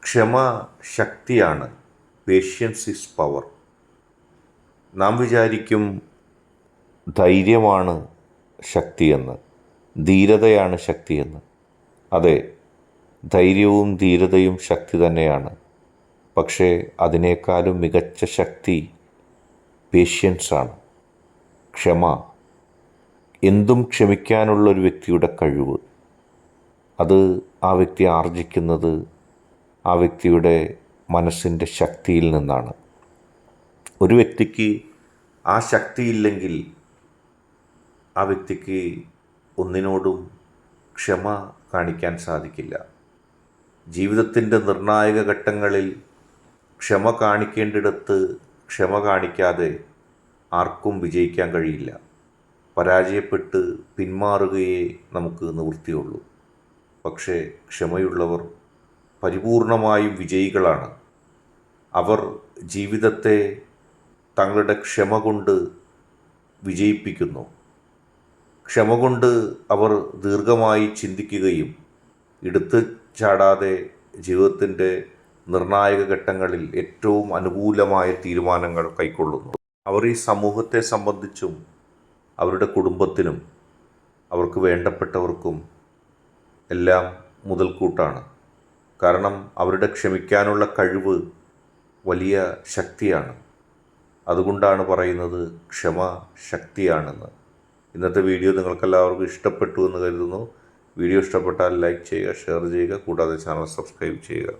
ക്ഷമ ശക്തിയാണ്. Patience is power. നാം വിചാരിക്കും ധൈര്യമാണ് ശക്തിയെന്ന്, ധീരതയാണ് ശക്തിയെന്ന്. അതെ, ധൈര്യവും ധീരതയും ശക്തി തന്നെയാണ്. പക്ഷേ അതിനേക്കാളും മികച്ച ശക്തി പേഷ്യൻസാണ്, ക്ഷമ. എന്തും ക്ഷമിക്കാനുള്ളൊരു വ്യക്തിയുടെ കഴിവ്, അത് ആ വ്യക്തി ആർജിക്കുന്നത് ആ വ്യക്തിയുടെ മനസ്സിൻ്റെ ശക്തിയിൽ നിന്നാണ്. ഒരു വ്യക്തിക്ക് ആ ശക്തിയില്ലെങ്കിൽ ആ വ്യക്തിക്ക് ഒന്നിനോടും ക്ഷമ കാണിക്കാൻ സാധിക്കില്ല. ജീവിതത്തിൻ്റെ നിർണായക ഘട്ടങ്ങളിൽ ക്ഷമ കാണിക്കേണ്ടിടത്ത് ക്ഷമ കാണിക്കാതെ ആർക്കും വിജയിക്കാൻ കഴിയില്ല. പരാജയപ്പെട്ട് പിന്മാറുകയേ നമുക്ക് നിവൃത്തിയുള്ളൂ. പക്ഷേ ക്ഷമയുള്ളവർ പരിപൂർണമായും വിജയികളാണ്. അവർ ജീവിതത്തെ തങ്ങളുടെ ക്ഷമ കൊണ്ട് വിജയിപ്പിക്കുന്നു. ക്ഷമ കൊണ്ട് അവർ ദീർഘമായി ചിന്തിക്കുകയും എടുത്ത് ചാടാതെ ജീവിതത്തിൻ്റെ നിർണായക ഘട്ടങ്ങളിൽ ഏറ്റവും അനുകൂലമായ തീരുമാനങ്ങൾ കൈക്കൊള്ളുന്നു. അവർ ഈ സമൂഹത്തെ സംബന്ധിച്ചും അവരുടെ കുടുംബത്തിനും അവർക്ക് വേണ്ടപ്പെട്ടവർക്കും എല്ലാം മുതൽക്കൂട്ടാണ്. കാരണം അവരുടെ ക്ഷമിക്കാനുള്ള കഴിവ് വലിയ ശക്തിയാണ്. അതുകൊണ്ടാണ് പറയുന്നത് ക്ഷമ ശക്തിയാണെന്ന്. ഇന്നത്തെ വീഡിയോ നിങ്ങൾക്കെല്ലാവർക്കും ഇഷ്ടപ്പെട്ടു എന്ന് കരുതുന്നു. വീഡിയോ ഇഷ്ടപ്പെട്ടാൽ ലൈക്ക് ചെയ്യുക, ഷെയർ ചെയ്യുക, കൂടാതെ ചാനൽ സബ്സ്ക്രൈബ് ചെയ്യുക.